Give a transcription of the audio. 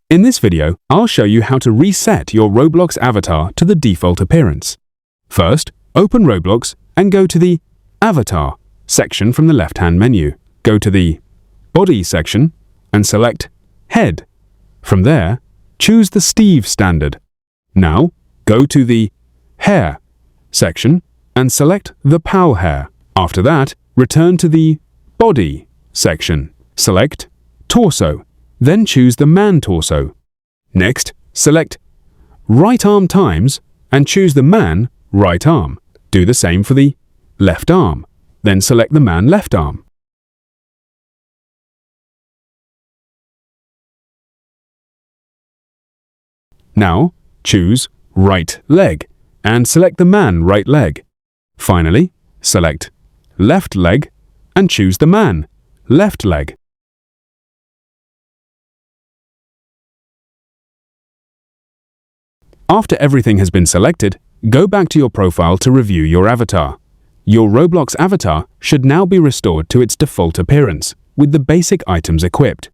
In this video, I'll show you how to reset your Roblox avatar to the default appearance. First, open Roblox and go to the Avatar section from the left-hand menu. Go to the Body section and select Head. From there, choose the Steve standard. Now, go to the Hair section and select the Pal hair. After that, return to the Body section. Select Torso, then choose the man torso. Next, select Right Arm Times and choose the man right arm. Do the same for the left arm, then select the man left arm. Now, choose right leg and select the man right leg. Finally, select left leg and choose the man left leg. After everything has been selected, go back to your profile to review your avatar. Your Roblox avatar should now be restored to its default appearance, with the basic items equipped.